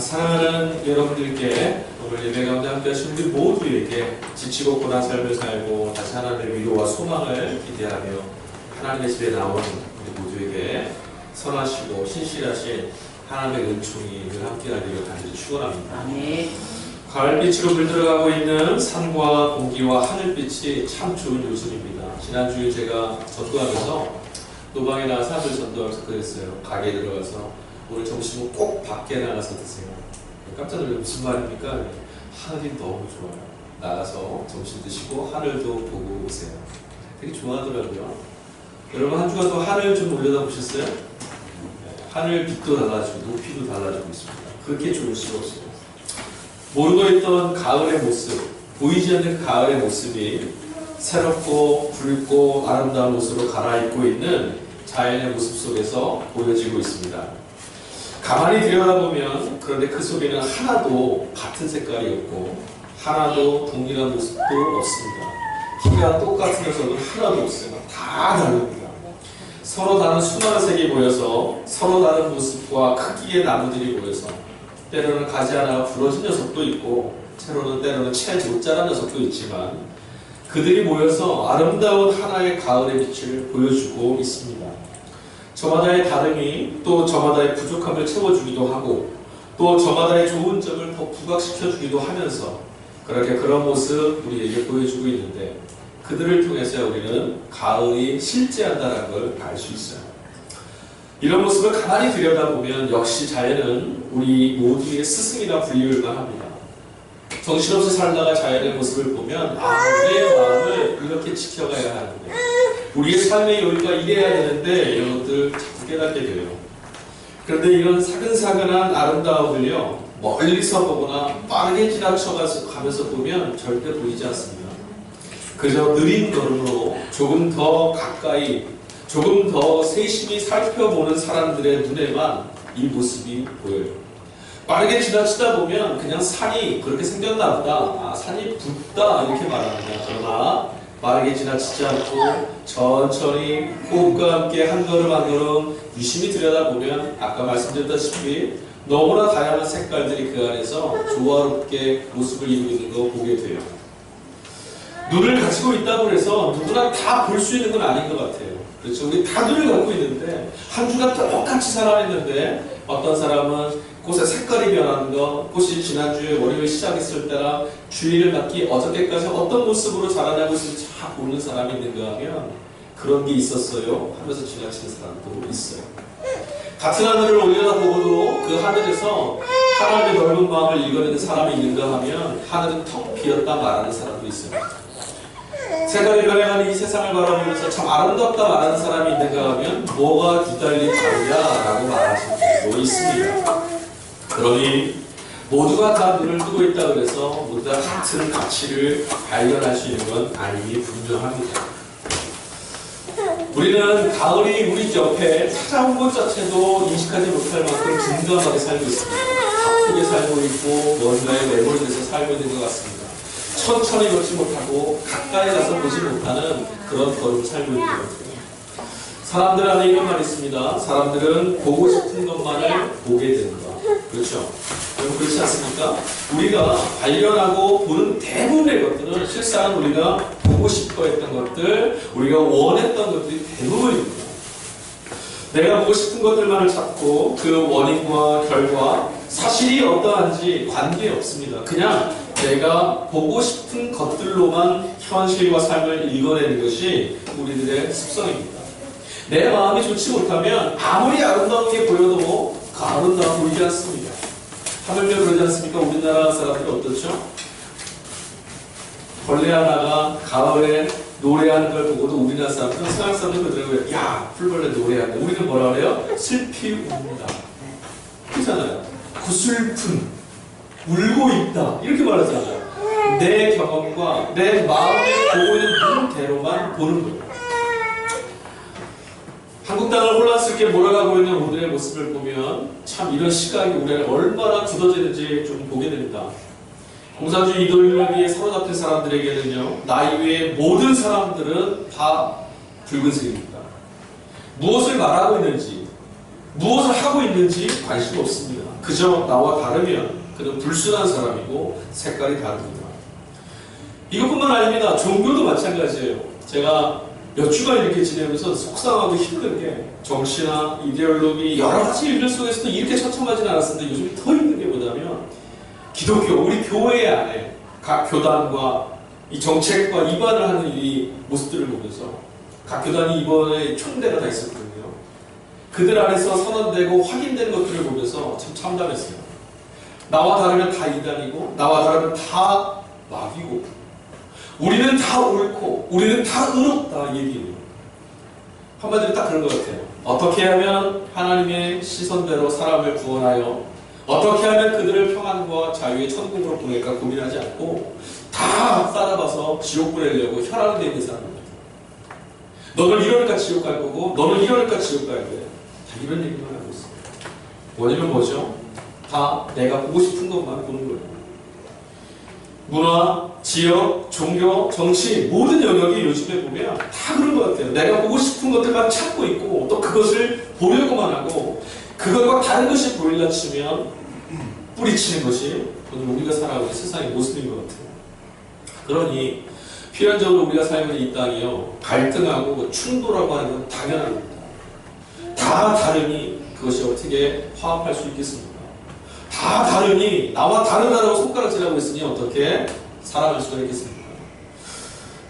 사랑하는 여러분들께 오늘 예배 가운데 함께 하신 우리 모두에게 지치고 고난 삶을 살고 다시 하나님의 위로와 소망을 기대하며 하나님의 집에 나온 우리 모두에게 선하시고 신실하신 하나님의 은총이 늘 함께하기를 간절히 축원합니다. 아멘. 가을빛으로 물들어가고 있는 산과 공기와 하늘빛이 참 좋은 요즘입니다. 지난주에 제가 전도하면서 노방에 나가서 사람들 전도하면서 그랬어요. 가게에 들어가서 오늘 점심은 꼭 밖에 나가서 드세요. 깜짝 놀래 무슨 말입니까? 하늘이 너무 좋아요. 나가서 점심 드시고 하늘도 보고 오세요. 되게 좋아하더라고요. 여러분 한 주간 또 하늘 좀 올려다 보셨어요? 하늘 빛도 달라지고 높이도 달라지고 있습니다. 그렇게 좋을 수가 없어요. 모르고 있던 가을의 모습, 보이지 않는 그 가을의 모습이 새롭고 붉고 아름다운 옷으로 갈아입고 있는 자연의 모습 속에서 보여지고 있습니다. 가만히 들여다보면 그런데 그 속에는 하나도 같은 색깔이 없고 하나도 동일한 모습도 없습니다. 키가 똑같으면서도 하나도 없어요. 다 다릅니다. 서로 다른 수많은 색이 모여서 서로 다른 모습과 크기의 나무들이 모여서 때로는 가지 하나가 부러진 녀석도 있고 때로는 채 못 자란 녀석도 있지만 그들이 모여서 아름다운 하나의 가을의 빛을 보여주고 있습니다. 저마다의 다름이 또 저마다의 부족함을 채워주기도 하고 또 저마다의 좋은 점을 더 부각시켜주기도 하면서 그렇게 그런 모습 우리에게 보여주고 있는데 그들을 통해서 우리는 가을이 실제한다는 걸 알 수 있어요. 이런 모습을 가만히 들여다보면 역시 자연은 우리 모두의 스승이라 불리울만 합니다. 정신없이 살다가 자연의 모습을 보면 우리의 마음을 이렇게 지켜가야 하는데 우리의 삶의 여유가 이래야 되는데 이런 것들 자꾸 깨닫게 돼요. 그런데 이런 사근사근한 아름다움을요 멀리서 보거나 빠르게 지나쳐가면서 보면 절대 보이지 않습니다. 그저 느린 걸음으로 조금 더 가까이 조금 더 세심히 살펴보는 사람들의 눈에만 이 모습이 보여요. 빠르게 지나치다 보면 그냥 산이 그렇게 생겼나 보다, 산이 붓다 이렇게 말합니다. 그러나 빠르게 지나치지 않고 천천히 호흡과 함께 한 걸음 한 걸음 유심히 들여다보면 아까 말씀드렸다시피 너무나 다양한 색깔들이 그 안에서 조화롭게 모습을 이루고 있는 거 보게 돼요. 눈을 가지고 있다고 해서 누구나 다 볼 수 있는 건 아닌 것 같아요. 그렇죠? 우리 다 눈을 갖고 있는데 한 주간 똑같이 살아냈는데 어떤 사람은 꽃의 색깔이 변하는 것, 꽃이 지난주에 월요일 시작했을 때랑 주일을 맞기 어저께까지 어떤 모습으로 자라나고 있는지 잘 보는 사람이 있는가 하면 그런 게 있었어요 하면서 지나치는 사람도 있어요. 같은 하늘을 올려다보고도 그 하늘에서 하나님의 넓은 마음을 읽어내는 사람이 있는가 하면 하늘은 텅 비었다 말하는 사람도 있어요. 색깔이 변해가는 이 세상을 바라보면서 참 아름답다 말하는 사람이 있는가 하면 뭐가 두달리 다르냐 라고 말하시는 분도 있습니다. 그러니 모두가 다 눈을 뜨고 있다 그래서 모두 다 같은 가치를 발견할 수 있는 건 아님이 분명합니다. 우리는 가을이 우리 옆에 찾아온 것 자체도 인식하지 못할 만큼 긴장하게 살고 있습니다. 바쁘게 살고 있고 뭔가에 매몰돼서 살고 있는 것 같습니다. 천천히 걷지 못하고 가까이 가서 보지 못하는 그런 걸음을 살고 있는 것 같아요. 사람들 안에 이런 말이 있습니다. 사람들은 보고 싶은 것만을 보게 된다. 그렇죠? 여러분 그렇지 않습니까? 우리가 발견하고 보는 대부분의 것들은 실상 우리가 보고 싶어 했던 것들, 우리가 원했던 것들이 대부분입니다. 내가 보고 싶은 것들만을 찾고 그 원인과 결과, 사실이 어떠한지 관계없습니다. 그냥 내가 보고 싶은 것들로만 현실과 삶을 읽어내는 것이 우리들의 습성입니다. 내 마음이 좋지 못하면 아무리 아름다운 게 보여도 그 아름다움 보이지 않습니다. 하물며 그러지 않습니까? 우리나라 사람들이 어떻죠? 벌레 하나가 가을에 노래하는 걸 보고도 우리나라 사람들은 서양 사람들은 그러더라고요. 야, 풀벌레 노래한다. 우리는 뭐라 그래요? 슬피 운다. 그렇잖아요. 구슬픈, 울고 있다. 이렇게 말하잖아요. 내 경험과 내 마음에 보고 있는 눈대로만 보는 거예요. 한국 땅을 혼란스럽게 몰아가고 있는 오늘의 모습을 보면 참 이런 시각이 우리를 얼마나 굳어지는지 좀 보게 됩니다. 공산주의 이데올로기에 사로잡힌 사람들에게는요, 나 이외의 모든 사람들은 다 붉은색입니다. 무엇을 말하고 있는지, 무엇을 하고 있는지 관심 없습니다. 그저 나와 다르면 그는 불순한 사람이고 색깔이 다릅니다. 이것뿐만 아닙니다. 종교도 마찬가지예요. 제가 몇 주간 이렇게 지내면서 속상하고 힘든 게 정치나 이데올로기 여러 가지 일들 속에서도 이렇게 처참하진 않았었는데 요즘 더 힘든 게 뭐냐면 기독교, 우리 교회 안에 각 교단과 이 정책과 위반을 하는 이 모습들을 보면서 각 교단이 이번에 총대가 다 있었거든요. 그들 안에서 선언되고 확인되는 것들을 보면서 참 참담했어요. 나와 다르면 다 이단이고 나와 다르면 다 마귀고 우리는 다 옳고 우리는 다 의롭다 얘기해요. 한마디로 딱 그런 것 같아요. 어떻게 하면 하나님의 시선대로 사람을 구원하여 어떻게 하면 그들을 평안과 자유의 천국으로 보낼까 고민하지 않고 다 따라가서 지옥 보내려고 혈안을 내는 사람입니다. 너는 이러니까 지옥 갈 거고 너는 이러니까 지옥 가야 돼. 다 이런 얘기만 하고 있어요. 원인은 뭐죠? 다 내가 보고 싶은 것만 보는 거예요. 문화, 지역, 종교, 정치 모든 영역이 요즘에 보면 다 그런 것 같아요. 내가 보고 싶은 것들만 찾고 있고 또 그것을 보려고만 하고 그것과 다른 것이 보일라 치면 뿌리치는 것이 오늘 우리가 살아가고 있는 세상의 모습인 것 같아요. 그러니 필연적으로 우리가 살고 있는 이 땅이요 갈등하고 충돌하고 하는 건 당연한 겁니다. 다 다르니 그것이 어떻게 화합할 수 있겠습니까? 다 다르니 나와 다르다라고 손가락질하고 있으니 어떻게 살아갈 수가 있겠습니까?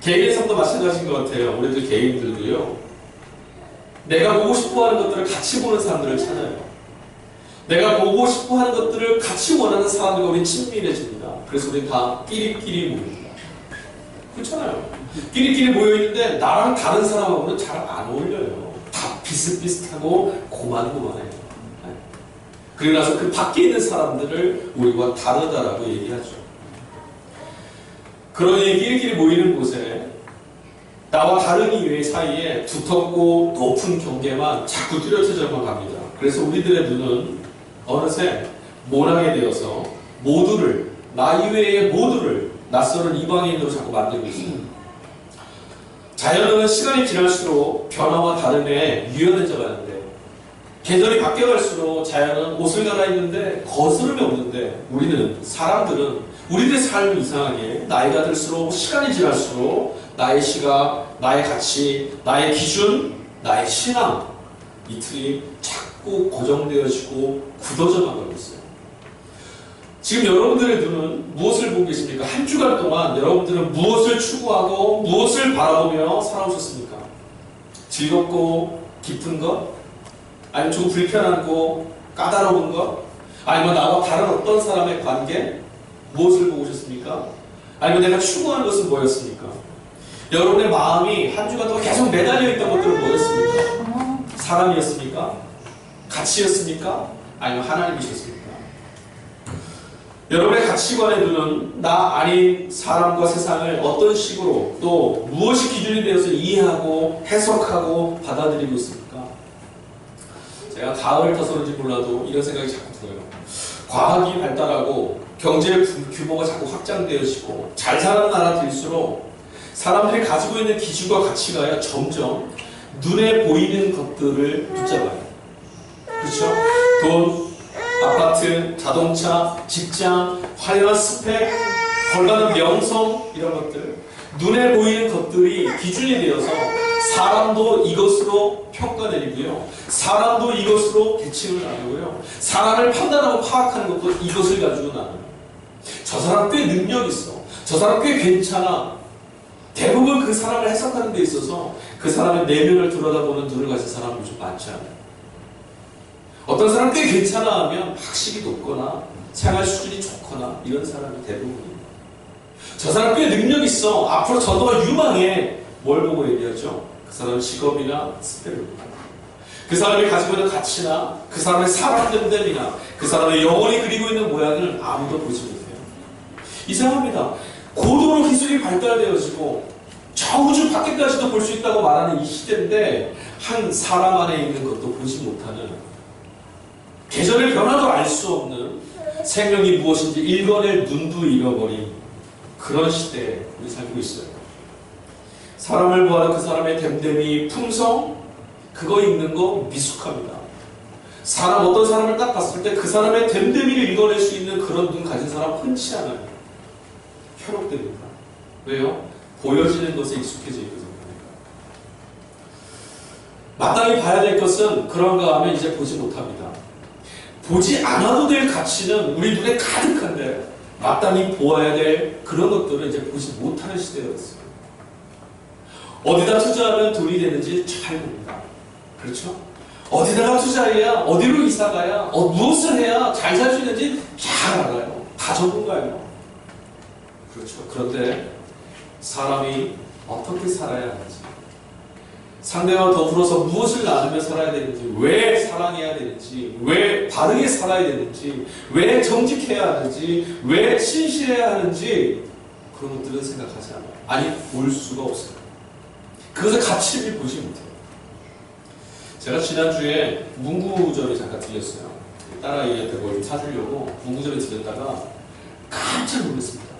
개인의 삶도 마찬가지인 것 같아요. 우리들 개인들도요. 내가 보고 싶어하는 것들을 같이 보는 사람들을 찾아요. 내가 보고 싶어하는 것들을 같이 원하는 사람들과 우리 친밀해집니다. 그래서 우리 다 끼리끼리 모입니다. 그렇잖아요. 끼리끼리 모여있는데 나랑 다른 사람하고는 잘 안 어울려요. 다 비슷비슷하고 고만고만해요. 그리고 나서 그 밖에 있는 사람들을 우리와 다르다라고 얘기하죠. 그러니 끼리끼리 모이는 곳에 나와 다른 이의 사이에 두텁고 높은 경계만 자꾸 뚜렷해져만 갑니다. 그래서 우리들의 눈은 어느새 모나게 되어서 모두를 나 이외의 모두를 낯설은 이방인으로 자꾸 만들고 있습니다. 자연은 시간이 지날수록 변화와 다름에 유연해져 가는데 계절이 바뀌어갈수록 자연은 옷을 갈아입는데 거스름이 없는데 우리는 사람들은 우리들의 삶이 이상하게 나이가 들수록 시간이 지날수록 나의 시각, 나의 가치, 나의 기준, 나의 신앙 이 틀이 자꾸 고정되어지고 굳어져만 가고 있어요. 지금 여러분들의 눈은 무엇을 보고 계십니까? 한 주간 동안 여러분들은 무엇을 추구하고 무엇을 바라보며 살아오셨습니까? 즐겁고 깊은 것? 아니면 좀 불편하고 까다로운 것? 아니면 나와 다른 어떤 사람의 관계? 무엇을 보고 오셨습니까? 아니면 내가 추구하는 것은 뭐였습니까? 여러분의 마음이 한 주간 동안 계속 매달려 있던 것들은 뭐였습니까? 사람이었습니까? 가치였습니까? 아니면 하나님이셨습니까? 여러분의 가치관의 눈은 나 아닌 사람과 세상을 어떤 식으로 또 무엇이 기준이 되어서 이해하고 해석하고 받아들이고 있습니까? 제가 가을 타서 그런지 몰라도 이런 생각이 자꾸 들어요. 과학이 발달하고 경제 규모가 자꾸 확장되어지고 잘 사는 나라들일수록 사람들이 가지고 있는 기준과 가치가 점점 눈에 보이는 것들을 붙잡아요. 그렇죠? 돈, 아파트, 자동차, 직장, 화려한 스펙, 걸가는 명성 이런 것들 눈에 보이는 것들이 기준이 되어서 사람도 이것으로 평가내리고요. 사람도 이것으로 계층을 나누고요. 사람을 판단하고 파악하는 것도 이것을 가지고 나눠요. 저 사람 꽤 능력 있어. 저 사람 꽤 괜찮아. 대부분 그 사람을 해석하는 데 있어서 그 사람의 내면을 들여다보는 눈을 가진 사람은 요즘 많지 않아요. 어떤 사람 꽤 괜찮아 하면 학식이 높거나 생활 수준이 좋거나 이런 사람이 대부분입니다. 저 사람 꽤 능력 있어. 앞으로 전도가 유망해. 뭘 보고 얘기하죠? 그 사람의 직업이나 스펙을 보고 그 사람이 가지고 있는 가치나 그 사람의 사람됨이나 그 사람의 영혼이 그리고 있는 모양을 아무도 보지 못해요. 이상합니다. 고도로 기술이 발달되어지고 저 우주 밖에까지도 볼 수 있다고 말하는 이 시대인데 한 사람 안에 있는 것도 보지 못하는 계절의 변화도 알 수 없는 생명이 무엇인지 읽어낼 눈도 잃어버린 그런 시대에 우리 살고 있어요. 사람을 보아도 그 사람의 됨됨이, 품성 그거 읽는 거 미숙합니다. 사람, 어떤 사람을 딱 봤을 때 그 사람의 됨됨이를 읽어낼 수 있는 그런 눈 가진 사람 흔치 않아요. 현혹됩니다. 왜요? 보여지는 것에 익숙해져 있거든요. 마땅히 봐야 될 것은 그런가 하면 이제 보지 못합니다. 보지 않아도 될 가치는 우리 눈에 가득한데 마땅히 보아야 될 그런 것들은 이제 보지 못하는 시대였어요. 어디다 투자하면 돈이 되는지 잘 봅니다. 그렇죠? 어디다가 투자해야, 어디로 이사가야, 무엇을 해야 잘 살 수 있는지 잘 알아요. 다 전문가예요. 그렇죠. 그런데 사람이 어떻게 살아야 하는지, 상대와 더불어서 무엇을 나누며 살아야 되는지, 왜 사랑해야 되는지, 왜 바르게 살아야 되는지, 왜 정직해야 하는지, 왜 신실해야 하는지 그런 것들은 생각하지 않아요. 아니, 볼 수가 없어요. 그것의 가치를 보지 못해요. 제가 지난주에 문구점에 잠깐 들렸어요. 딸아이한테 뭘 좀 사주려고 문구점에 들렸다가 깜짝 놀랐습니다.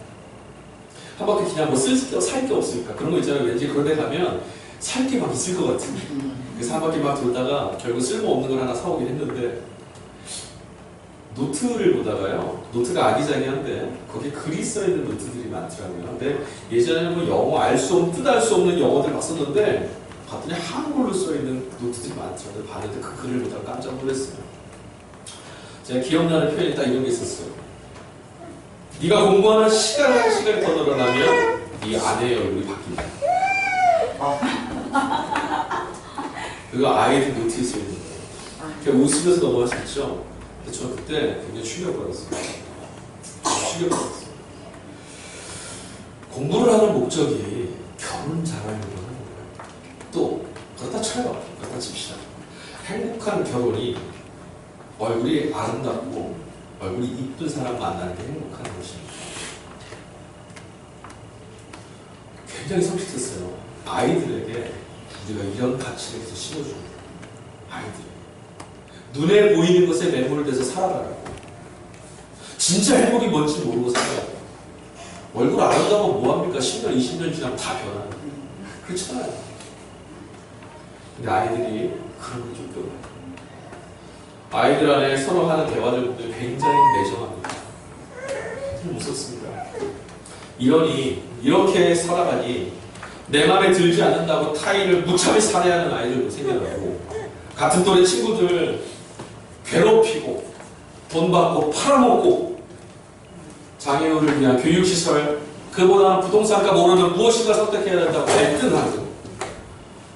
한 바퀴 그냥 뭐 살 게 없으니까. 그런 거 있잖아요. 왠지 그런 데 가면 살 게 막 있을 것 같은. 그래서 한 바퀴 막 돌다가 결국 쓸모없는 걸 하나 사오긴 했는데, 노트를 보다가요, 노트가 아기자기한데 거기에 글이 써있는 노트들이 많더라고요. 근데 예전에는 뭐 영어 알 수 없는, 뜻 알 수 없는 영어들 막 썼는데 봤더니 한국어로 써있는 노트들이 많더라고요. 봤는데 그 글을 보다가 깜짝 놀랐어요. 제가 기억나는 표현이 딱 이런 게 있었어요. 네가 공부하는 시간이 더 늘어나면 네 아내의 얼굴이 바뀐다. 그거 아이들 노트에 써있는 거예요. 제가 웃으면서 넘어가셨죠? 근데 저 그때 굉장히 충격받았어요. 충격받았어요. 공부를 하는 목적이 결혼 잘하려고 하는 거예요. 또 그렇다 쳐요. 그렇다 칩시다. 행복한 결혼이 얼굴이 아름답고 얼굴이 이쁜 사람 만나는 게 행복한 것입니다. 굉장히 섬찟했어요. 아이들에게 우리가 이런 가치를 계속 심어줍니다. 아이들. 눈에 보이는 것에 매몰을 돼서 살아가라고. 진짜 행복이 뭔지 모르고 살아가고. 얼굴 아름다우면 뭐합니까? 10년, 20년 지나면 다 변하는. 그렇잖아요. 근데 아이들이 그런 걸 좀 변해요. 아이들 안에 서로 하는 대화들 보면 굉장히 매정합니다. 좀 무섭습니다. 이러니, 이렇게 살아가니 내 맘에 들지 않는다고 타인을 무참히 살해하는 아이들도 생겨나고, 같은 또래 친구들 괴롭히고 돈 받고 팔아먹고, 장애인을 위한 교육시설, 그보다는 부동산값 오르면 무엇인가 선택해야 된다고 애뜬하고,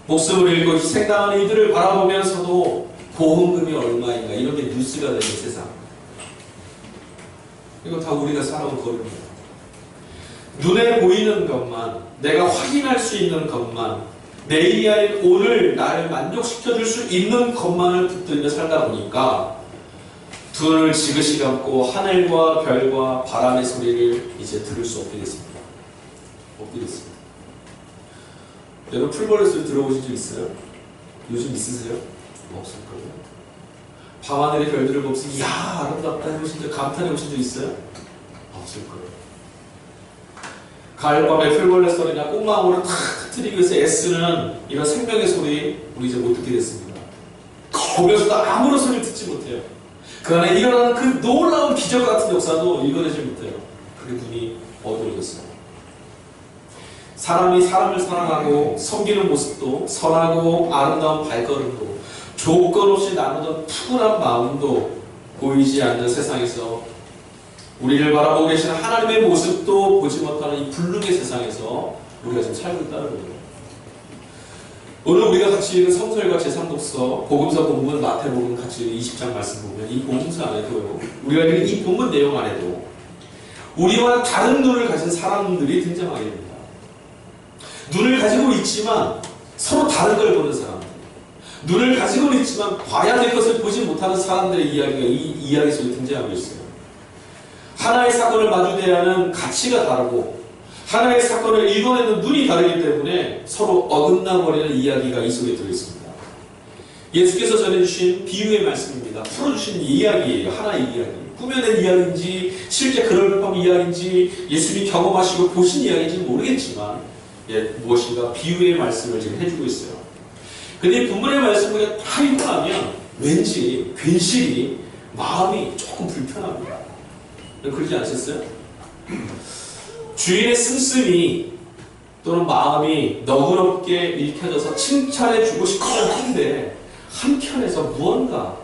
목숨을 잃고 희생당하는 이들을 바라보면서도 보험금이 얼마인가 이런 게 뉴스가 되는 세상. 이거 다 우리가 살아온 거리입니다. 눈에 보이는 것만, 내가 확인할 수 있는 것만, 내일이 아닌 오늘 나를 만족시켜줄 수 있는 것만을 붙들며 살다 보니까 두 눈을 지그시 감고 하늘과 별과 바람의 소리를 이제 들을 수 없게 됐습니다. 없게 됐습니다. 여러분 풀벌레 소리 들어보신 적 있어요? 요즘 있으세요? 없을 거예요. 밤하늘의 별들을 보면서 이야 아름답다 해보신 적, 감탄해 보신 적 있어요? 없을 거예요. 가을밤에 풀벌레 소리나 꽃망울을 탁 터뜨리기 위해서 애쓰는 이런 생명의 소리 우리 이제 못 듣게 됐습니다. 보면서도 아무런 소리를 듣지 못해요. 그 안에 일어나는 그 놀라운 기적 같은 역사도 읽어내지 못해요. 그게 눈이 어두워졌어요. 사람이 사람을 사랑하고 섬기는 모습도, 선하고 아름다운 발걸음도, 조건 없이 나누던 푸근한 마음도 보이지 않는 세상에서 우리를 바라보고 계시는 하나님의 모습도 보지 못하는 이 불능의 세상에서 우리가 지금 살고 있다는 거예요. 오늘 우리가 같이 읽은 성서일과 제3독서 복음서 본문 마태복음 같이 읽은 20장 말씀 보면 이 복음서 안에도요, 우리가 읽은 이 본문 내용 안에도 우리와 다른 눈을 가진 사람들이 등장하게 됩니다. 눈을 가지고 있지만 서로 다른 걸 보는 사람들, 눈을 가지고 있지만 봐야 될 것을 보지 못하는 사람들의 이야기가 이 이야기 속에 등장하고 있어요. 하나의 사건을 마주대야 하는 가치가 다르고 하나의 사건을 읽어내는 눈이 다르기 때문에 서로 어긋나버리는 이야기가 이 속에 들어있습니다. 예수께서 전해주신 비유의 말씀입니다. 풀어주신 이야기예요. 하나의 이야기. 꾸며낸 이야기인지 실제 그럴 법한 이야기인지 예수님이 경험하시고 보신 이야기인지는 모르겠지만 무엇인가 비유의 말씀을 지금 해주고 있어요. 근데 이 본문의 말씀을 다 읽고 나면 왠지 괜시리 마음이 조금 불편합니다. 그러지 않으셨어요? 주인의 씀씀이 또는 마음이 너그럽게 읽혀져서 칭찬해주고 싶은 한데 한켠에서 무언가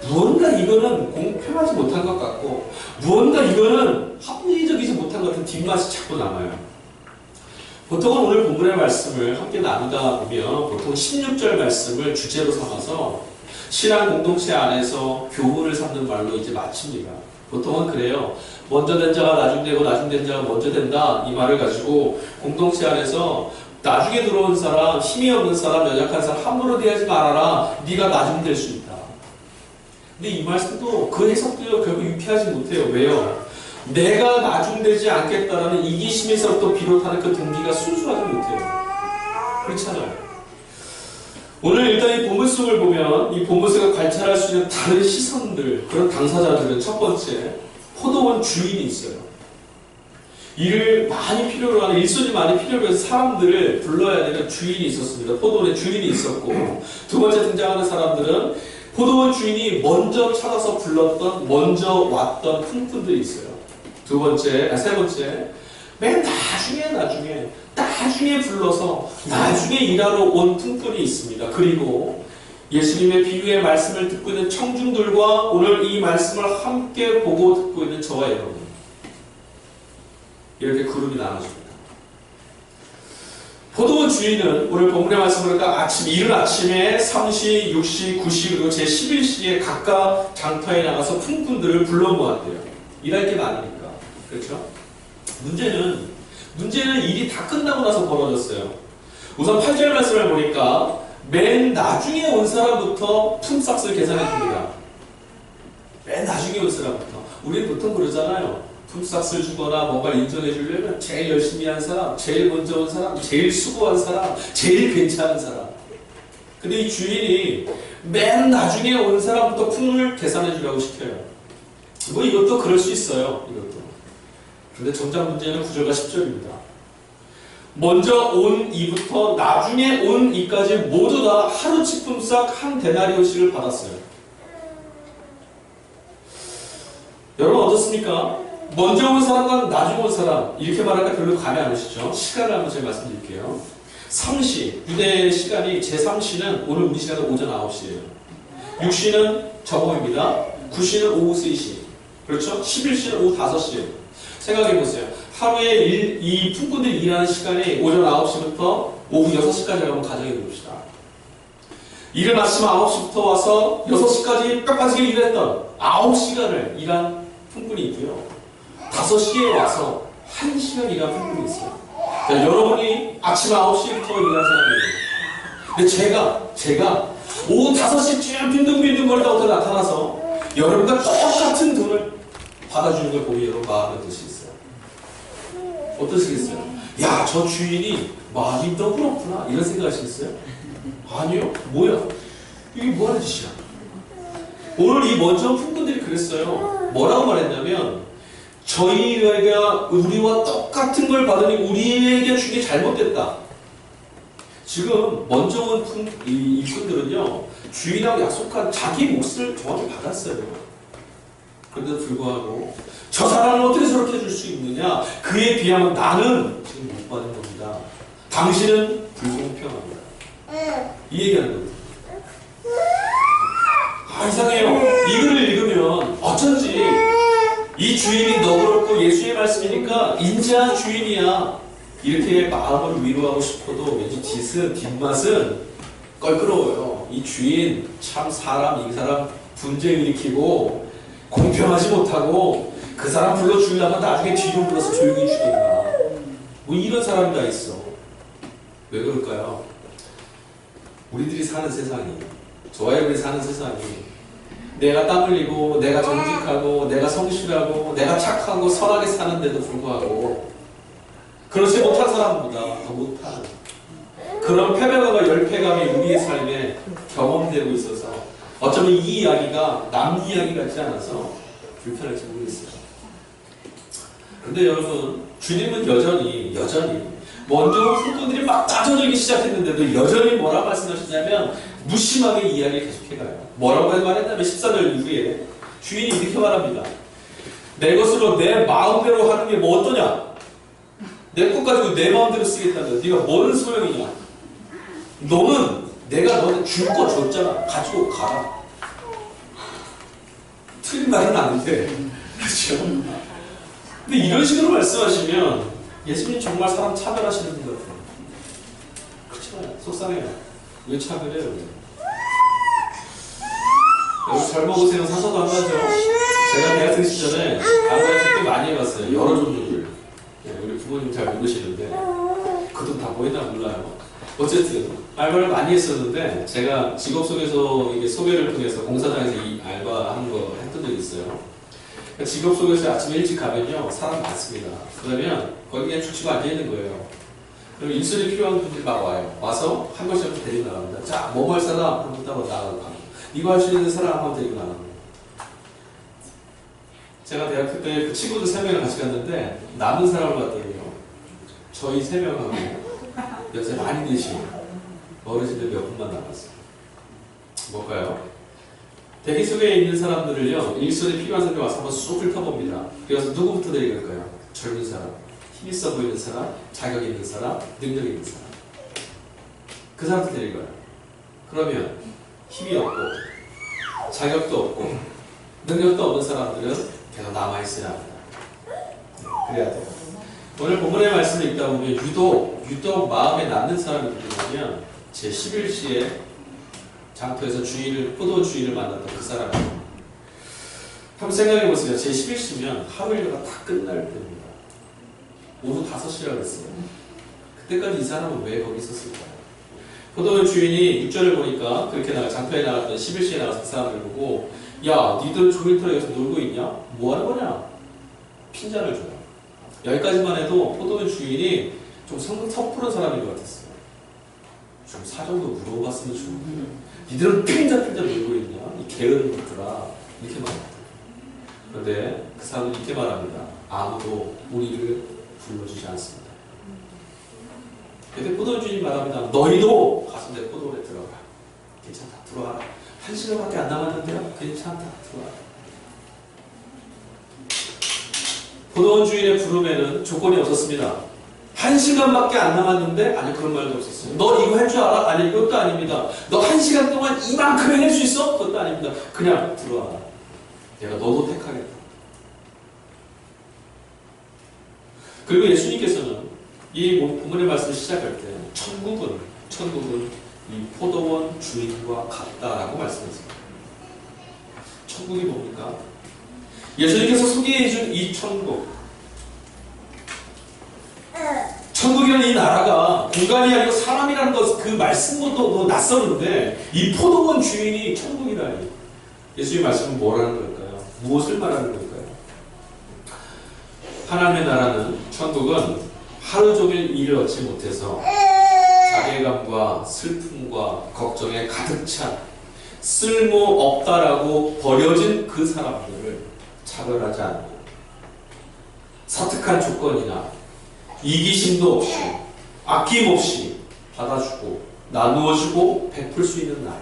이거는 공평하지 못한 것 같고 무언가 이거는 합리적이지 못한 것 같은 뒷맛이 자꾸 남아요. 보통은 오늘 본문의 말씀을 함께 나누다 보면 보통 16절 말씀을 주제로 삼아서 신앙 공동체 안에서 교훈을 삼는 말로 이제 마칩니다. 보통은 그래요. 먼저 된 자가 나중 되고 나중 된 자가 먼저 된다 이 말을 가지고 공동체 안에서 나중에 들어온 사람, 힘이 없는 사람, 연약한 사람 함부로 대하지 말아라. 네가 나중 될 수 있다. 근데 이 말씀도 그 해석도 결국 유쾌하지 못해요. 왜요? 내가 나중되지 않겠다라는 이기심에서부터 비롯하는 그 동기가 순수하지 못해요. 그렇잖아요. 오늘 일단 이 본문 속을 보면 이 본문 속에 관찰할 수 있는 다른 시선들, 그런 당사자들은 첫 번째, 포도원 주인이 있어요. 일을 많이 필요로 하는, 일손이 많이 필요로 해서 사람들을 불러야 되는 주인이 있었습니다. 포도원의 주인이 있었고, 두 번째 등장하는 사람들은 포도원 주인이 먼저 찾아서 불렀던, 먼저 왔던 품꾼들이 있어요. 세 번째, 맨 나중에 불러서 나중에 일하러 온 품꾼이 있습니다. 그리고 예수님의 비유의 말씀을 듣고 있는 청중들과 오늘 이 말씀을 함께 보고 듣고 있는 저와 여러분, 이렇게 그룹이 나눠집니다. 포도원 주인은 오늘 본문의 말씀을 보니까 이른 아침에 3시, 6시, 9시 그리고 제11시에 각각 장터에 나가서 품꾼들을 불러 모았대요. 일할 게 많으니까. 그렇죠? 문제는 일이 다 끝나고 나서 벌어졌어요. 우선 8절 말씀을 보니까 맨 나중에 온 사람부터 품삯을 계산해 줍니다. 맨 나중에 온 사람부터. 우리는 보통 그러잖아요. 품삯을 주거나 뭔가를 인정해 주려면 제일 열심히 한 사람, 제일 먼저 온 사람, 제일 수고한 사람, 제일 괜찮은 사람. 근데 이 주인이 맨 나중에 온 사람부터 품을 계산해 주라고 시켜요. 뭐 이것도 그럴 수 있어요. 이것도. 근데 정작 문제는 구절과 10절입니다. 먼저 온 이부터 나중에 온 이까지 모두 다 하루치 품삯 한 데나리오씩을 받았어요. 여러분 어떻습니까? 먼저 온 사람과 나중에 온 사람 이렇게 말할까 별로 감이 안 오시죠? 시간을 한번 제가 말씀드릴게요. 3시, 유대의 시간이 제3시는 오늘 우리 시간은 오전 9시예요. 6시는 저녁입니다. 9시는 오후 3시. 그렇죠? 11시는 오후 5시예요. 생각해보세요. 하루에 이 품꾼들이 일하는 시간이 오전 9시부터 오후 6시까지 한번 가정해 봅시다. 이른 아침 9시부터 와서 6시까지 뼈빠지게 일했던 9시간을 일한 품꾼이 있고요. 5시에 와서 1시간 일한 품꾼이 있어요. 자, 여러분이 아침 9시부터 일한 사람이에요. 근데 제가 오후 5시쯤 빈둥빈둥거리다 나타나서 여러분과 똑같은 돈을 받아주는 걸 보면 여러분 마음에 어떠시겠어요? 어떠시겠어요? 야, 저 주인이 마음이 너그럽구나 이런 생각하시겠어요? 아니요. 뭐야? 이게 뭐하는 짓이야? 오늘 이 먼저 온 품꾼들이 그랬어요. 뭐라고 말했냐면 저희가 우리와 똑같은 걸 받으니 우리에게 준 게 잘못됐다. 지금 먼저 온 이분들은요 주인하고 약속한 자기 몫을 정확히 받았어요. 그런데도 불구하고 저 사람은 어떻게 저렇게 해줄 수 있느냐? 그에 비하면 나는 지금 못 받은 겁니다. 당신은 불공평합니다. 이 얘기하는 겁니다. 이상해요. 이 글을 읽으면 어쩐지 이 주인이 너그럽고 예수의 말씀이니까 인자한 주인이야. 이렇게 마음을 위로하고 싶어도 왠지 뒷맛은 껄끄러워요. 이 주인 참 이 사람 분쟁 일으키고 공평하지 못하고 그 사람 불러주려면 나중에 뒤로 불러서 조용히 죽인다. 뭐 이런 사람이 다 있어. 왜 그럴까요? 우리들이 사는 세상이, 저와 여러분이 사는 세상이 내가 땀 흘리고 내가 정직하고 내가 성실하고 내가 착하고 선하게 사는데도 불구하고 그렇지 못한 사람보다 더 못한 그런 패배감과 열패감이 우리의 삶에 경험되고 있어서 어쩌면 이 이야기가 남 이야기 같지 않아서 불편할지 모르겠어요. 그런데 여러분, 주님은 여전히 먼저 품꾼들이 막 따져들기 시작했는데도 여전히 뭐라 말씀하시냐면 무심하게 이야기 계속해가요. 뭐라고 말했냐면 13절 이후에 주인이 이렇게 말합니다. 내 것으로 내 마음대로 하는 게 뭐 어떠냐? 내 것 가지고 내 마음대로 쓰겠다면 네가 뭔 소용이냐? 너는 내가 너한테 줄 거 줬잖아. 가지고 가라. 틀린 말은 아닌데 그렇죠? 근데 이런 식으로 말씀하시면 예수님 정말 사람 차별하시는 분 같아요. 그렇잖아요. 속상해요. 왜 차별해요? 여러분 잘 먹으세요. 사서도 안 가죠? 제가 대학생 시절에 아르바이트 꽤 많이 해봤어요. 여러 종류를. 우리 부모님 잘 모르시는데 그 돈 다 보이나 몰라요. 어쨌든 알바를 많이 했었는데 제가 직업 소개서 이게 소개를 통해서 공사장에서 이 알바하는 거 했던 적이 있어요. 그러니까 직업 소개서 아침에 일찍 가면요 사람 많습니다. 그러면 거기 그냥 죽치고 앉아 있는 거예요. 그럼 인솔이 필요한 분들이 막 와요. 와서 한 번씩 데리고 나갑니다. 자, 뭐 할 사람? 그럼 그따가 나가고 이거 할 수 있는 사람 한 번 데리고 나갑니다. 제가 대학교 때 그 친구들 3명이랑 같이 갔는데 남은 사람을 봤더니요 저희 3명하고 여자 많이 계신 어르신들 몇 분만 남았어요. 뭘까요? 대기 속에 있는 사람들을요 일손이 필요한 사람이 와서 한번 쑥 훑어봅니다. 그래서 누구부터 데려갈까요? 젊은 사람, 힘 있어 보이는 사람, 자격 있는 사람, 능력 있는 사람. 그 사람들 데려가요. 그러면 힘이 없고 자격도 없고 능력도 없는 사람들은 계속 남아있어야 합니다. 그래야 돼요. 오늘 본문의 말씀을 읽다 보면 유독 마음에 남는 사람이 누구냐면 제 11시에 장터에서 포도원 주인을 만났던 그 사람이에요. 한번 생각해 보세요. 제 11시면 하루 일과가 다 끝날 때입니다. 오후 5시라고 했어요. 그때까지 이 사람은 왜 거기 있었을까요? 포도원 주인이 6절을 보니까 그렇게 장터에 나갔던 11시에 나가서 그 사람을 보고 야, 니들 종일토록 여기서 놀고 있냐? 뭐 하는 거냐? 핀잔을 줘요. 여기까지만 해도 포도원 주인이 좀 섣부른 사람인 것 같았어요. 좀 사정도 물어봤으면 좋은데 니들은 핀잔 놀고 있냐? 이 게으른 것들아. 이렇게 말합니다. 그런데 그 사람은 이렇게 말합니다. 아무도 우리를 불러주지 않습니다. 근데 포도원 주인이 말합니다. 너희도 가서 내 포도원에 들어가. 괜찮다. 들어와라. 1시간밖에 안 남았는데요. 괜찮다. 들어와라. 포도원 주인의 부름에는 조건이 없었습니다. 1시간밖에 안 남았는데 아니 그런 말도 없었어요. 너 이거 할 줄 알아? 아니 이것도 아닙니다. 너 1시간 동안 이만큼 해낼 수 있어? 그것도 아닙니다. 그냥 들어와라. 내가 너도 택하겠다. 그리고 예수님께서는 이 본문의 말씀을 시작할 때 천국은 이 포도원 주인과 같다라고 말씀하셨습니다. 천국이 뭡니까? 예수님께서 소개해준 이 천국이라는 이 나라가 공간이 아니고 사람이라는 것, 그 말씀부터 낯설은데 이 포도원 주인이 천국이라니. 예수님 말씀은 뭐라는 걸까요? 무엇을 말하는 걸까요? 하나님의 나라는, 천국은 하루 종일 일을 얻지 못해서 자괴감과 슬픔과 걱정에 가득 찬 쓸모없다라고 버려진 그 사람들을 차별하지 않고 사특한 조건이나 이기심도 없이 아낌없이 받아주고 나누어주고 베풀 수 있는 나라.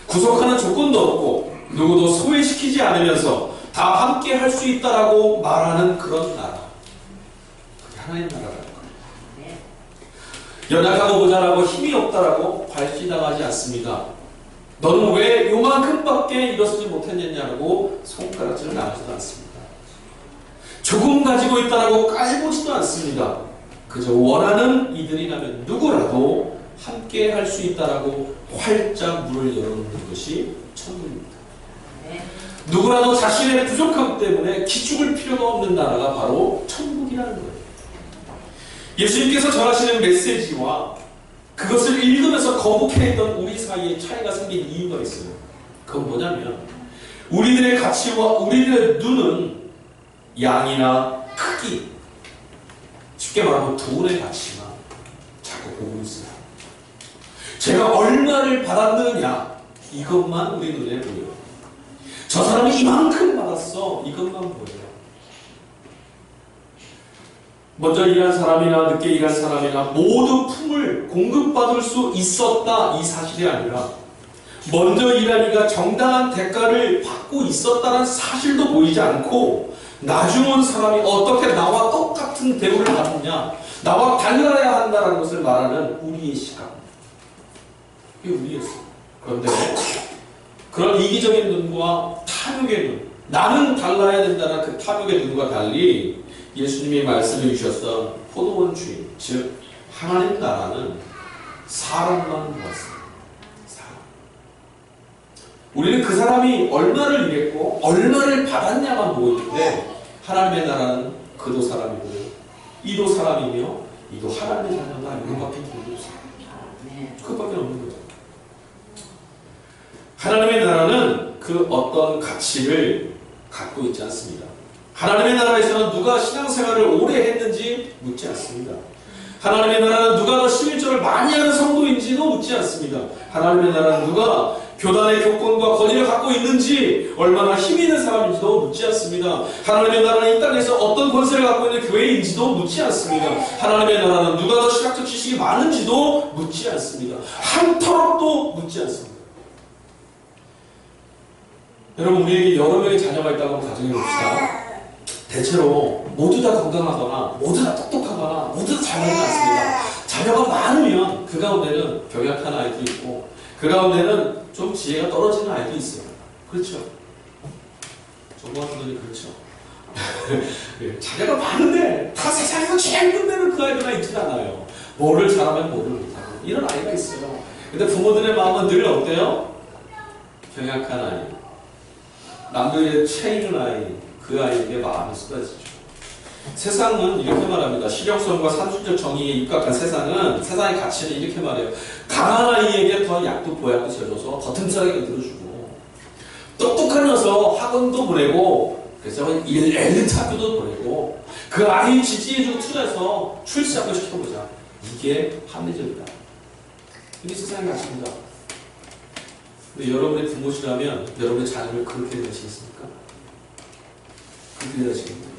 구속하는 조건도 없고 누구도 소외시키지 않으면서 다 함께 할 수 있다라고 말하는 그런 나라. 그게 하나님 나라라는 거예요. 연약하고 모자라고 힘이 없다라고 발시당하지 않습니다. 너는 왜 요만큼밖에 일어서지 못했느냐고 손가락질을 나누지도 않습니다. 조금 가지고 있다라고 까지보지도 않습니다. 그저 원하는 이들이라면 누구라도 함께 할 수 있다라고 활짝 문을 열어놓는 것이 천국입니다. 누구라도 자신의 부족함 때문에 기죽을 필요가 없는 나라가 바로 천국이라는 거예요. 예수님께서 전하시는 메시지와 그것을 읽으면서 거북해했던 우리 사이에 차이가 생긴 이유가 있어요. 그건 뭐냐면 우리들의 가치와 우리들의 눈은 양이나 크기, 쉽게 말하면 돈의 가치만 자꾸 보고 있어요. 제가 얼마를 받았느냐 이것만 우리 눈에 보여요. 저 사람이 이만큼 받았어 이것만 보여요. 먼저 일한 사람이나 늦게 일한 사람이나 모두 품을 공급받을 수 있었다, 이 사실이 아니라 먼저 일한 이가 정당한 대가를 받고 있었다는 사실도 보이지 않고 나중 온 사람이 어떻게 나와 똑같은 대우를 받느냐, 나와 달라야 한다는 것을 말하는 우리의 시각, 이게 우리였어요. 그런데 그런 이기적인 눈과 탐욕의 눈, 나는 달라야 된다는 그 탐욕의 눈과 달리 예수님이 말씀해 주셨던 포도원 주인, 즉 하나님 나라는 사람만 보았습니다. 사람. 우리는 그 사람이 얼마를 일했고 얼마를 받았냐만 보이는데 하나님의 나라는 그도 사람이고 이도 사람이며 이도 하나님의 자녀다, 이것밖에 보이지 없어요. 그것밖에 없는 거죠. 하나님의 나라는 그 어떤 가치를 갖고 있지 않습니다. 하나님의 나라에서는 누가 신앙생활을 오래 했는지 묻지 않습니다. 하나님의 나라는 누가 더 11조를 많이 하는 성도인지도 묻지 않습니다. 하나님의 나라는 누가 교단의 교권과 권위를 갖고 있는지, 얼마나 힘 있는 사람인지도 묻지 않습니다. 하나님의 나라는 이 땅에서 어떤 권세를 갖고 있는 교회인지도 묻지 않습니다. 하나님의 나라는 누가 더 신학적 지식이 많은지도 묻지 않습니다. 한터럭도 묻지 않습니다. 여러분, 우리에게 여러 명의 자녀가 있다고 가정해 봅시다. 대체로 모두 다 건강하거나 모두 다 똑똑하거나 모두 다 잘하지 않습니다. 자녀가 많으면 그 가운데는 병약한 아이도 있고 그 가운데는 좀 지혜가 떨어지는 아이도 있어요. 그렇죠? 정부 같은 분이 그렇죠. 자녀가 많은데 다 세상에서 제일 끝내는 그 아이들만 있지는 않아요. 뭐를 잘하면 뭐를 못하고 이런 아이가 있어요. 근데 부모들의 마음은 늘 어때요? 병약한 아이, 남들의 채이는 아이, 그 아이에게 마음이 쏟아지죠. 세상은 이렇게 말합니다. 실용성과 산술적 정의에 입각한 세상은, 세상의 가치는 이렇게 말해요. 강한 아이에게 더 약도 보약도 져줘서 더 튼튼하게 만들어주고, 똑똑한 녀석 학원도 보내고, 그래서 엘리트 학교도 보내고, 그 아이 지지해주고 투자해서 출세하고 시켜보자. 이게 합리적이다. 이게 세상의 가치입니다. 근데 여러분의 부모시라면 여러분의 자녀를 그렇게 대하시겠습니까? 그렇게 대하시겠습니까?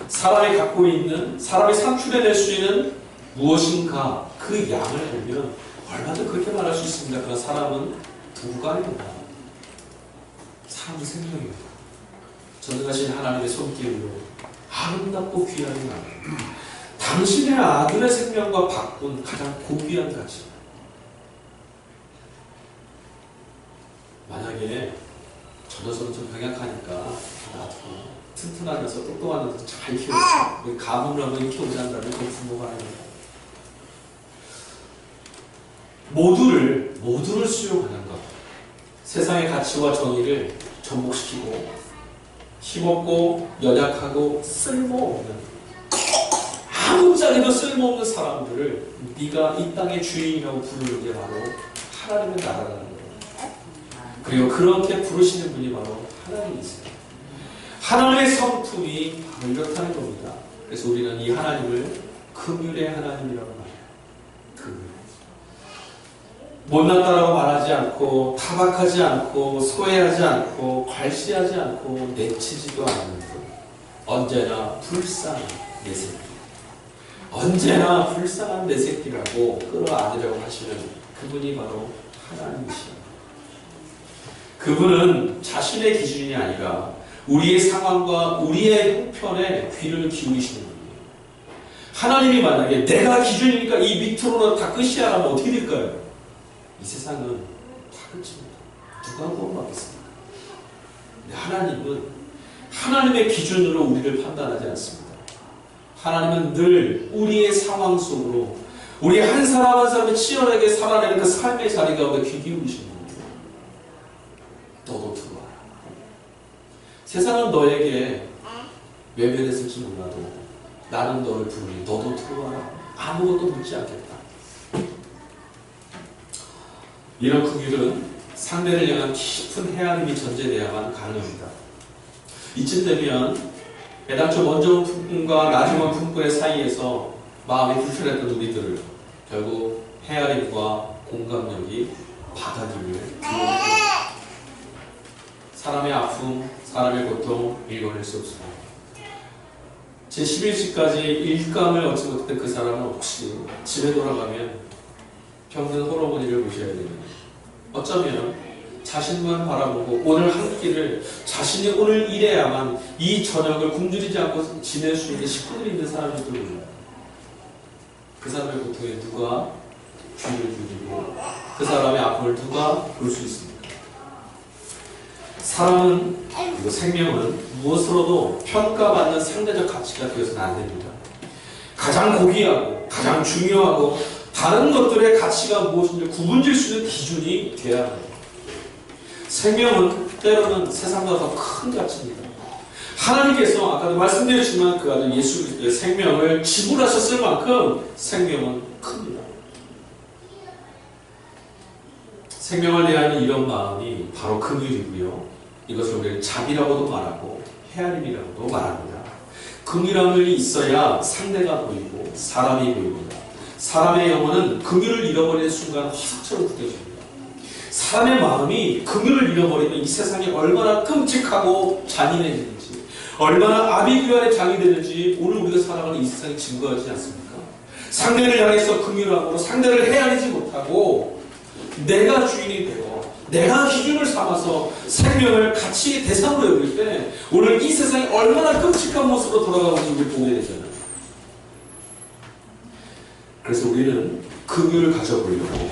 사람이 갖고 있는, 사람이 산출해낼 수 있는 무엇인가, 그 양을 보면 얼마든지 그렇게 말할 수 있습니다. 그러나 사람은 부관입니다. 사람은 생명입니다. 전능하신 하나님의 손길로 아름답고 귀한 날, 당신의 아들의 생명과 바꾼 가장 고귀한 가치. 만약에 저 녀석은 좀 병약하니까 나도 튼튼한 녀석, 똑똑한 녀석 잘 키우자, 가문을 한번 키우자 한다면 그 부모가 아닙니다. 모두를 수용하는 것, 세상의 가치와 정의를 접목시키고 힘없고 연약하고 쓸모없는, 아무짝에도 쓸모없는 사람들을 네가 이 땅의 주인이라고 부르는 게 바로 하나님의 나라라는 거예요. 그리고 그렇게 부르시는 분이 바로 하나님이세요. 하나님의 성품이 바로 이렇다는 겁니다. 그래서 우리는 이 하나님을 긍휼의 하나님이라고 말해요. 긍휼. 못났다라고 말하지 않고, 타박하지 않고, 소외하지 않고, 괄시하지 않고, 내치지도 않는 분. 언제나 불쌍한 내 새끼. 언제나 불쌍한 내 새끼라고 끌어안으려고 하시는 그분이 바로 하나님이시죠. 그분은 자신의 기준이 아니라 우리의 상황과 우리의 형편에 귀를 기울이시는 분이에요. 하나님이 만약에 내가 기준이니까 이 밑으로는 다 끝이야 하면 어떻게 될까요? 이 세상은 다 끝입니다. 누가 구원받겠습니까? 근데 하나님은 하나님의 기준으로 우리를 판단하지 않습니다. 하나님은 늘 우리의 상황 속으로 우리 한 사람 한 사람이 치열하게 살아내는 그 삶의 자리 가운데 귀 기울이시는 거예요. 너도 들어와라. 세상은 너에게 외면했을지 몰라도 나는 너를 부르니 너도 들어와라. 아무것도 묻지 않겠다. 이런 긍휼은 상대를 향한 깊은 헤아림이 전제되어야만 가능합니다. 이쯤 되면 애당초 먼저 온 품꾼과 나중 온 품꾼의 사이에서 마음이 불편했던 우리들을 결국 헤아림과 공감력이 받아들일 기회입니다. 사람의 아픔, 사람의 고통 읽어낼 수 없습니다. 제11시까지 일감을 얻지 못했던 그 사람은 혹시 집에 돌아가면 병든 호러머니를 모셔야 되는, 어쩌면 자신만 바라보고 오늘 한 끼를 자신이 오늘 일해야만 이 저녁을 굶주리지 않고 지낼 수 있는 식구들이 있는 사람일지도 몰라요. 그 사람의 고통에 누가 귀를 기울이고 그 사람의 아픔을 누가 볼 수 있습니까? 사람은, 그리고 생명은 무엇으로도 평가받는 상대적 가치가 되어서는 안 됩니다. 가장 고귀하고 가장 중요하고 다른 것들의 가치가 무엇인지 구분질 수 있는 기준이 돼야 합니다. 생명은 때로는 세상보다 더 큰 가치입니다. 하나님께서 아까도 말씀드렸지만 그 아들 예수 그리스도의 생명을 지불하셨을 만큼 생명은 큽니다. 생명을 대하는 이런 마음이 바로 긍휼이고요. 이것을 우리는 자비라고도 말하고 헤아림이라고도 말합니다. 긍휼함이 있어야 상대가 보이고 사람이 보입니다. 사람의 영혼은 긍휼을 잃어버리는 순간 화석처럼 굳어집니다. 사람의 마음이 긍휼을 잃어버리면 이 세상이 얼마나 끔찍하고 잔인해지는지, 얼마나 아비규환의 장이 되는지 오늘 우리가 살아가는 이 세상이 증거하지 않습니까? 상대를 향해서 긍휼함으로 상대를 헤아리지 못하고 내가 주인이 되고 내가 기준을 삼아서 생명을 가치의 대상으로 여길 때 오늘 이 세상이 얼마나 끔찍한 모습으로 돌아가는지 우리 보게 되잖아요. 그래서 우리는 긍휼을 가져보려고,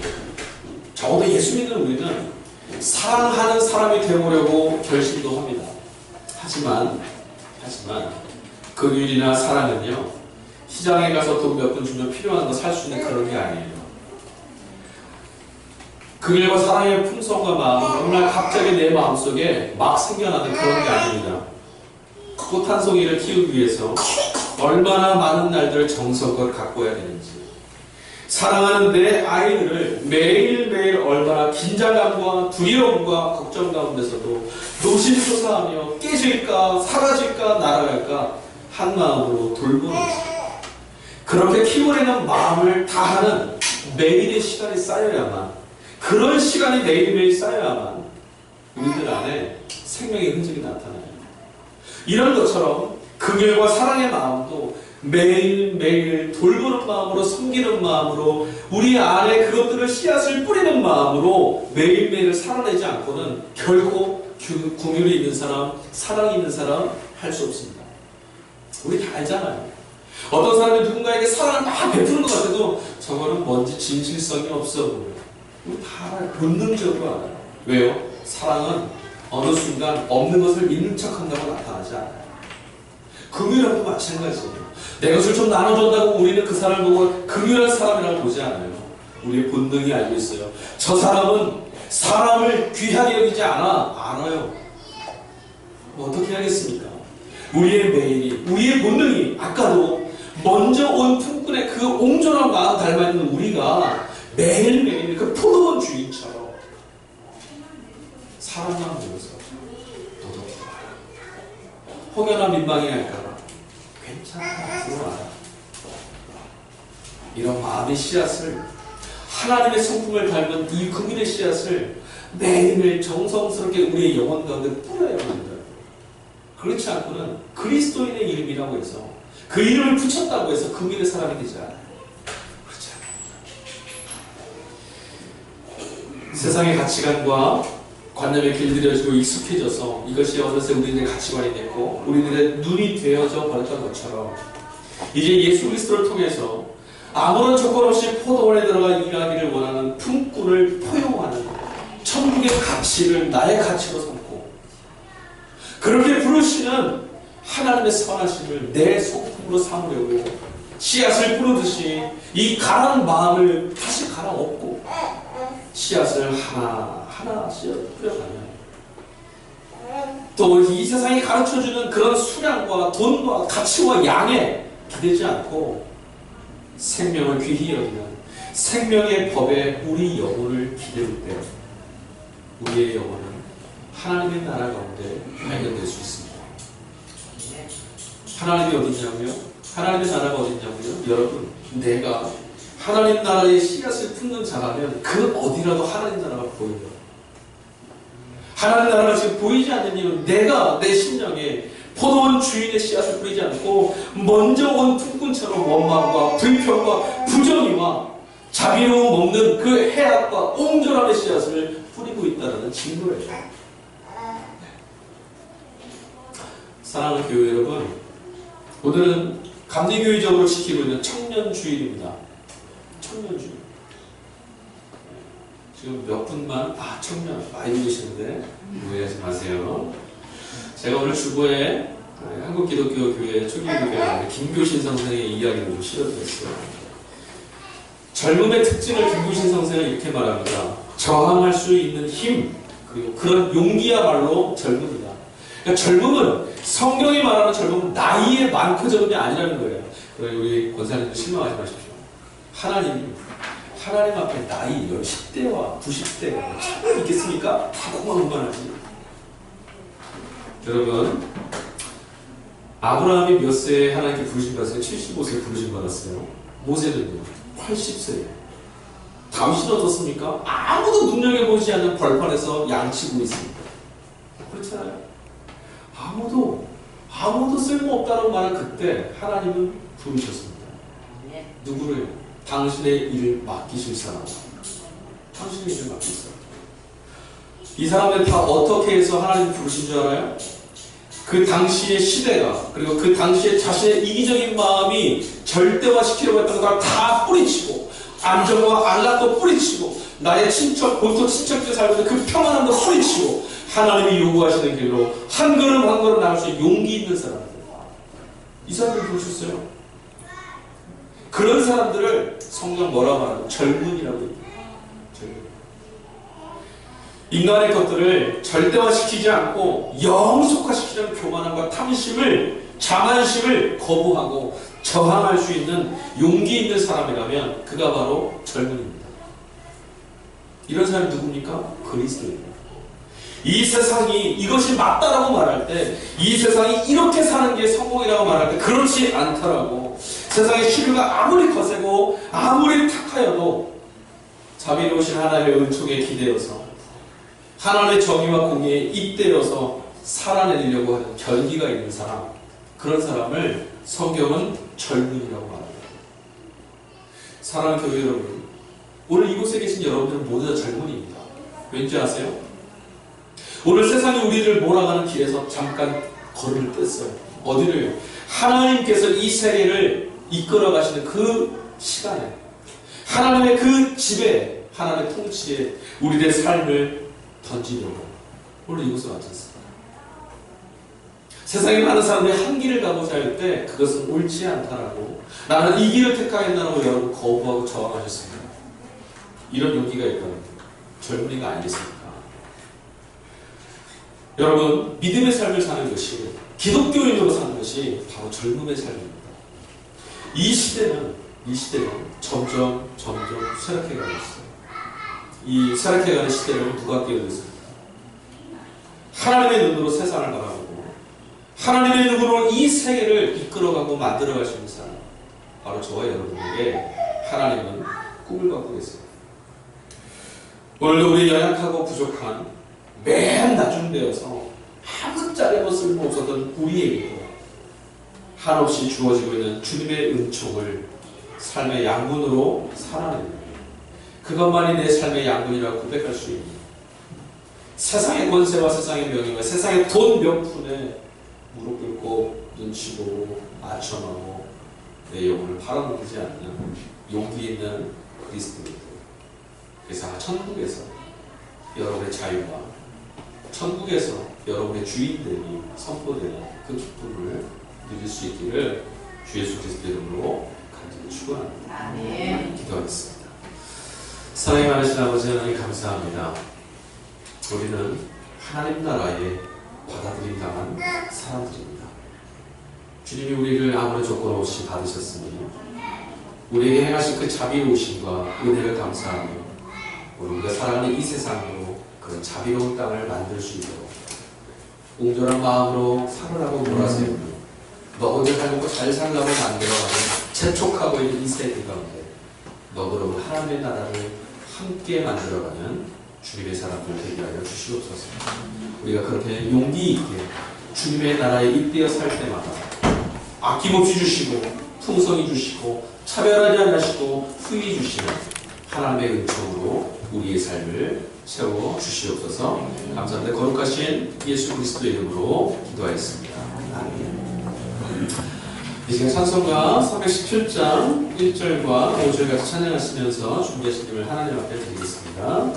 적어도 예수 믿는 우리는 사랑하는 사람이 되어보려고 결심도 합니다. 하지만 긍휼이나 사랑은요, 시장에 가서 돈 몇 푼 주면 필요한 거 살 수 있는 그런 게 아니에요. 긍휼과 사랑의 품성과 마음은 어느 날 갑자기 내 마음속에 막 생겨나는 그런 게 아닙니다. 꽃 한 송이를 키우기 위해서 얼마나 많은 날들을 정성껏 가꿔야 되는지, 사랑하는 내 아이들을 매일매일 얼마나 긴장감과 두려움과 걱정 가운데서도 노심초사하며 깨질까 사라질까 날아갈까 한 마음으로 돌보는, 그렇게 키워내는 마음을 다하는 매일의 시간이 쌓여야만, 그런 시간이 매일매일 쌓여야만 우리들 안에 생명의 흔적이 나타나요. 이런 것처럼 긍휼과 사랑의 마음도 매일매일 돌보는 마음으로, 섬기는 마음으로, 우리 안에 그것들을 씨앗을 뿌리는 마음으로 매일매일 살아내지 않고는 결코 긍휼이 있는 사람, 사랑이 있는 사람 할 수 없습니다. 우리 다 알잖아요. 어떤 사람이 누군가에게 사랑을 막 베푸는 것 같아도 저거는 뭔지 진실성이 없어 보여요. 우리 다 본능적으로 알아요. 왜요? 사랑은 어느 순간 없는 것을 있는 척한다고 나타나지 않아요. 긍휼함도 마찬가지예요. 내 것을 좀 나눠준다고 우리는 그 사람을 보고 긍휼한 사람이라고 보지 않아요. 우리의 본능이 알고 있어요. 저 사람은 사람을 귀하게 여기지 알아요. 뭐 어떻게 하겠습니까? 우리의 매일이, 우리의 본능이, 아까도 먼저 온 품꾼의 그 옹졸한 마음 닮아있는 우리가 매일매일 그 포도원 주인처럼 사람만 보면서 도덕히 말하고 혹여나 민망해 할까봐 괜찮아 들어와라, 이런 마음의 씨앗을, 하나님의 성품을 닮은 이 긍휼의 씨앗을 매일매일 정성스럽게 우리의 영혼 가운데 뿌려야 합니다. 그렇지 않고는 그리스도인의 이름이라고 해서, 그 이름을 붙였다고 해서 긍휼의 사람이 되지 않아요. 그렇지 않아요. 세상의 가치관과 관념에 길들여지고 익숙해져서 이것이 어느새 우리들의 가치관이 됐고 우리들의 눈이 되어져 버렸던 것처럼, 이제 예수 그리스도를 통해서 아무런 조건 없이 포도원에 들어가 일하기를 원하는 품꾼을 포용하는 천국의 가치를 나의 가치로 삼고, 그렇게 부르시는 하나님의 선하심을 내 소품으로 삼으려고 씨앗을 뿌리듯이 이 가난 마음을 다시 갈아엎고 씨앗을 하나하나 씨앗을 뿌려가면, 또 이 세상이 가르쳐주는 그런 수량과 돈과 가치와 양에 기대지 않고 생명을 귀히 여기는 생명의 법에 우리 영혼을 기댈 때 우리의 영혼은 하나님의 나라 가운데 발견될 수 있습니다. 하나님이 어디냐고요? 하나님의 나라가 어디냐고요? 여러분, 내가 하나님 나라의 씨앗을 품는 자라면 그 어디라도 하나님 나라가 보여요. 하나님 나라가 지금 보이지 않는 이유는 내가 내 심령에 포도원 주인의 씨앗을 뿌리지 않고 먼저 온 품꾼처럼 원망과 불평과 부정의와 자비로움 없는 그 해악과 옹졸함의 씨앗을 뿌리고 있다는 증거예요. 사랑하는 교회 여러분, 오늘은 감리교회적으로 지키고 있는 청년주일입니다. 청년주일. 지금 몇 분만 청년 많이 계시는데 오해하지 마세요. 제가 오늘 주보에 한국기독교교회 초기교회 김교신 선생의 이야기를 좀 실어드렸어요. 젊음의 특징을 김교신 선생은 이렇게 말합니다. 저항할 수 있는 힘, 그리고 그런 용기야말로 젊음이다. 그러니까 젊음은, 성경이 말하는 젊음은 나이에 많고 적음이 아니라는 거예요. 그러니 우리 권사님들 실망하지 마십시오. 하나님 앞에 나이 10대와 90대가 차이가 있겠습니까? 다 고만고만하지. 여러분, 아브라함이 몇 세에 하나님께 부르심 받았어요? 75세에 부르심 받았어요. 모세는요? 80세에. 다윗은 어떻습니까? 아무도 눈여겨보지 않는 벌판에서 양치고 있습니다. 그렇잖아요. 아무도 쓸모없다고 말한 그때 하나님은 부르셨습니다. 누구를? 당신의 일을 맡기실 사람. 당신의 일을 맡길 사람. 이 사람들 다 어떻게 해서 하나님 부르신 줄 알아요? 그 당시의 시대가, 그리고 그 당시에 자신의 이기적인 마음이 절대화시키려고 했던 걸 다 뿌리치고, 안정과 안락도 뿌리치고, 나의 친척, 본토 친척들 살고 있는 그 평안함도 뿌리치고, 하나님이 요구하시는 길로 한 걸음 한 걸음 나갈 수 있는 용기 있는 사람들. 이 사람들 부르셨어요. 그런 사람들을 성경 뭐라고 말하고? 젊은이라고 얘기해요. 인간의 것들을 절대화시키지 않고 영속화시키려는 교만함과 탐심을, 자만심을 거부하고 저항할 수 있는 용기 있는 사람이라면 그가 바로 젊은입니다. 이런 사람이 누굽니까? 그리스도입니다. 이 세상이 이것이 맞다라고 말할 때, 이 세상이 이렇게 사는 게 성공이라고 말할 때 그렇지 않더라고. 세상의 시류가 아무리 거세고 아무리 탁하여도 자비로우신 하나님의 은총에 기대어서 하나님의 정의와 공의에 입대어서 살아내려고 하는 결기가 있는 사람, 그런 사람을 성경은 젊은이라고 말합니다. 사랑하는 교회 여러분, 오늘 이곳에 계신 여러분들은 모두 다 젊은이입니다. 왠지 아세요? 오늘 세상이 우리를 몰아가는 길에서 잠깐 걸음을 뗐어요. 어디를요? 하나님께서 이 세계를 이끌어 가시는 그 시간에, 하나님의 그 집에, 하나님의 통치에 우리의 삶을 던지려고 오늘 이곳에 왔습니다. 세상에 많은 사람들이 한 길을 가고자 할 때 그것은 옳지 않다라고, 나는 이 길을 택하겠다고 여러분 거부하고 저항하셨습니다. 이런 용기가 있다면 젊은이가 아니겠습니까? 여러분, 믿음의 삶을 사는 것이, 기독교인으로 사는 것이 바로 젊음의 삶입니다. 이 시대는 점점 쇠락해가고 있어요. 이 쇠락해가는 시대를 누가 깨어냈습니까? 하나님의 눈으로 세상을 바라보고 하나님의 눈으로 이 세계를 이끌어가고 만들어갈 수 있는 사람, 바로 저와 여러분에게 하나님은 꿈을 갖고 계세요. 오늘도 우리 연약하고 부족한, 맨 나중되어서 아무짝에도 쓸모없었던 우리에게도 한없이 주어지고 있는 주님의 은총을 삶의 양분으로 살아내는, 그것만이 내 삶의 양분이라고 고백할 수 있는, 세상의 권세와 세상의 명예와 세상의 돈 몇 푼에 무릎 꿇고 눈치 보고 맞춰나고 내 영혼을 팔아먹지 않는 용기 있는 그리스도인들. 그래서 천국에서 여러분의 자유와 천국에서 여러분의 주인들이 선포되는 그 기쁨을 누릴 수 있기를 주 예수 그리스도 이름으로 간절히 축원합니다. 아멘. 기도하겠습니다. 사랑이 많으신 아버지 하나님 감사합니다. 우리는 하나님 나라에 받아들임 당한 사람들입니다. 주님이 우리를 아무런 조건 없이 받으셨으니 우리에게 행하신 그 자비로우심과 은혜를 감사하며 우리가 살아가는 이 세상으로 그 자비로운 땅을 만들 수 있도록 옹졸한 마음으로 살으라고 몰아세우며 너 혼자 살고 잘 살라고 만들어가는 재촉하고 있는 이 세대 가운데 너그러운 하나님의 나라를 함께 만들어가는 주님의 사람들 되게 하여 주시옵소서. 우리가 그렇게 용기 있게 주님의 나라에 입되어 살 때마다 아낌없이 주시고 풍성히 주시고 차별하지 않으시고 후히 주시는 하나님의 은총으로 우리의 삶을 채워 주시옵소서. 감사합니다. 거룩하신 예수 그리스도의 이름으로 기도하였습니다. 아멘. 이 시간 찬송가 317장 1절과 5절 같이 찬양하시면서 준비하신 힘을 하나님 앞에 드리겠습니다.